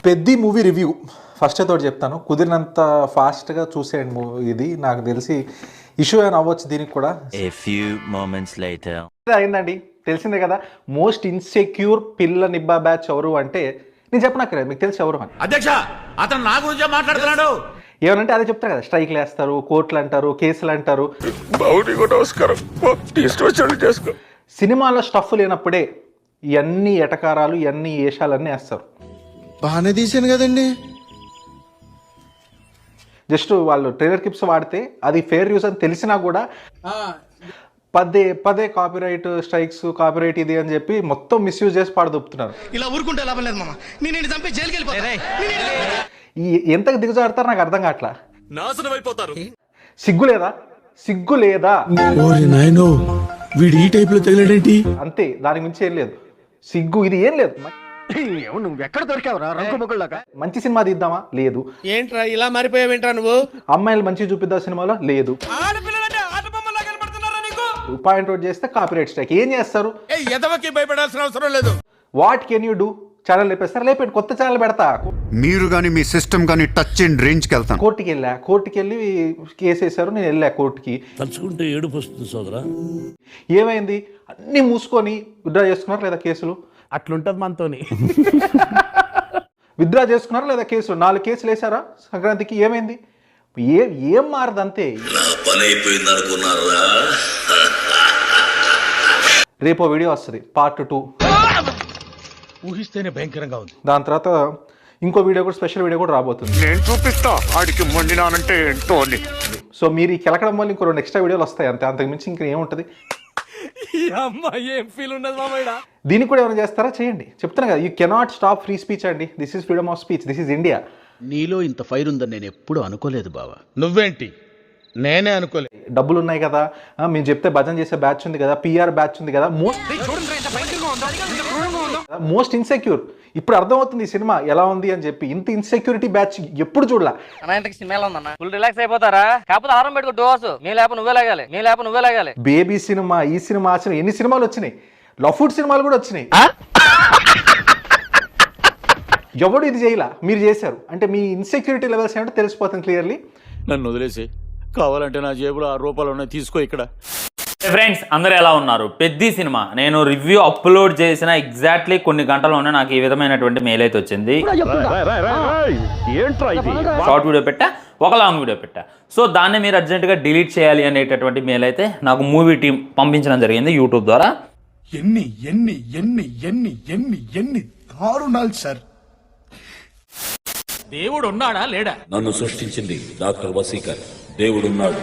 Peddi movie review first తోటి చెప్తాను, కుదిరినంత ఫాస్ట్గా చూసేయండి మూవీ. ఇది నాకు తెలిసి ఇష్యూ అని అవ్వచ్చు దీనికి కూడా. అయిందండి, తెలిసిందే కదా. మోస్ట్ ఇన్సెక్యూర్ పిల్ల నిబ్బా బ్యాచ్ ఎవరు అంటే నేను చెప్పనక్కర్లేదు, మీకు తెలిసి ఎవరు అని. అధ్యక్ష, అతను నా గురించే మాట్లాడుతున్నాడు. ఏమనంటే అదే చెప్తారు కదా, స్ట్రైక్లు వేస్తారు, కోర్టులు అంటారు, కేసులు అంటారు. సినిమాలో స్టఫ్ లేనప్పుడే ఇవన్నీ ఎటకారాలు, ఇవన్నీ ఏషాలన్నీ వేస్తారు. బాగానే తీసాను కదండి. జస్ట్ వాళ్ళు ట్రైలర్ క్లిప్స్ వాడితే అది ఫెయిర్ యూస్ అని తెలిసినా కూడా పదే పదే కాపీరైట్ స్ట్రైక్స్, కాపీరైట్ ఇది అని చెప్పి మొత్తం మిస్యూజ్ చేసి పాడదొప్పుతున్నారు. ఇలా ఊరుకుంటే లాభం లేదు మామ, నేను చంపి జైలుకి వెళ్ళిపోతా. ఎంతకు దిగజారుతారు నాకు అర్థం కావట్లా. నాశనం అయిపోతారు. సిగ్గు లేదా? సిగ్గు లేదా? వీడు ఈ టైప్ లో తగిలాడేంటి? అంతే, దానికి మించి ఏం లేదు. సిగ్గు ఇది ఏం లేదు. నువ్వు ఎక్కడ దొరికావురా రంగుముగ్గులాగా? మంచి సినిమా తీద్దామా? లేదు. ఏంట్రా ఇలా మారిపోయావేంట్రా నువ్వు? అమ్మాయిలు మంచి చూపిద్దా సినిమాలో? లేదు. పాయింట్ అవుట్ చేస్తే కాపీరైట్ స్ట్రైక్. ఏం చేస్తారు? ఎదవకి భయపడాల్సిన అవసరం లేదు. What can you do? Channel లేపేస్తారు, లేపేయండి, కొత్త ఛానల్ పెడతా. మీరు కానీ మీ సిస్టమ్ కానీ టచ్ అండ్ రేంజ్కి వెళ్తాను. కోర్టుకి వెళ్ళి కేసు వేశారు, నేను వెళ్ళా కోర్టుకి. తలుచుకుంటే ఏడుపు వస్తుంది సోదరా. ఏమైంది? అన్ని మూసుకొని విత్డ్రా చేసుకున్నారు లేదా కేసులు? అట్లుంటది మనతోని. విత్డ్రా చేసుకున్నారు లేదా కేసులు? 4 కేసులు వేశారా సంక్రాంతికి? ఏమైంది? ఏం మారదు, అంతే. రేపో వీడియో వస్తుంది పార్ట్ 2. ఊహిస్తేనే భయంకరంగా ఉంది. దాని తర్వాత ఇంకో వీడియో కూడా, స్పెషల్ వీడియో కూడా రాబోతుంది. నేను చూపిస్తా ఆడికి మొండినానంటే ఏంటో అని. సో మీరు ఈ కెలకడం వల్ల ఇంకో 2 ఎక్స్ట్రా వీడియోలు వస్తాయి, అంతే. అంతకు మించి ఇంకా ఏముంటుంది? ఏం ఫీల్ ఉండదు మామయ్య. దీనికి కూడా ఏమైనా చేస్తారా? చేయండి, చెప్తాను కదా. You cannot stop free speech అండి. This is freedom of speech, this is India. నీలో ఇంత ఫైర్ ఉందని నేను ఎప్పుడు అనుకోలేదు బావా. నువ్వేంటి? నేనే అనుకోలేదు. డబ్బులు ఉన్నాయి కదా, మేము చెప్తే భజన చేసే బ్యాచ్ ఉంది కదా, పిఆర్ బ్యాచ్ ఉంది కదా, మోస్ట్ ఇన్సెక్యూర్. ఇప్పుడు అర్థమవుతుంది ఈ సినిమా ఎలా ఉంది అని చెప్పి. ఇంత ఇన్సెక్యూరిటీ బ్యాచ్ ఎప్పుడు చూడలా. ఫుల్ రిలాక్స్ అయిపోతారా? కాకపోతే ఆరం పెట్టుకో డోసు. మీ లేప నువ్వే లాగాలి. బేబీ సినిమా, ఈ సినిమా, ఆ సినిమా, ఎన్ని సినిమాలు వచ్చినాయి. లఫుడ్ సినిమాలు కూడా వచ్చినాయి. ఎవడు ఇది చేయలా, మీరు చేశారు అంటే మీ ఇన్సెక్యూరిటీ లెవెల్స్ ఏమంటే తెలిసిపోతుంది క్లియర్లీ. నన్ను వదిలేసి, కావాలంటే నా జేబులో 6 రూపాయలు ఉన్నాయి, తీసుకో. ఇక్కడ ఫ్రెండ్స్ అందరూ ఎలా ఉన్నారు? పెద్ది సినిమా నేను రివ్యూ అప్లోడ్ చేసిన ఎగ్జాక్ట్లీ కొన్ని గంటల్లోనే నాకు ఈ విధమైనటువంటి మెయిల్ అయితే వచ్చింది. షార్ట్ వీడియో పెట్టా, ఒక లాంగ్ వీడియో పెట్టా. సో దాన్ని మీరు అర్జెంటుగా డిలీట్ చేయాలి అనేటటువంటి మెయిల్ అయితే నాకు మూవీ టీం పంపించడం జరిగింది యూట్యూబ్ ద్వారా. ఎన్ని ఎన్ని ఎన్ని ఎన్ని ఎన్ని ఎన్ని దారుణాలు సార్. దేవుడు ఉన్నాడా లేడా? నన్ను సృష్టించింది డాక్టర్ వసీకర్. దేవుడున్నాడు.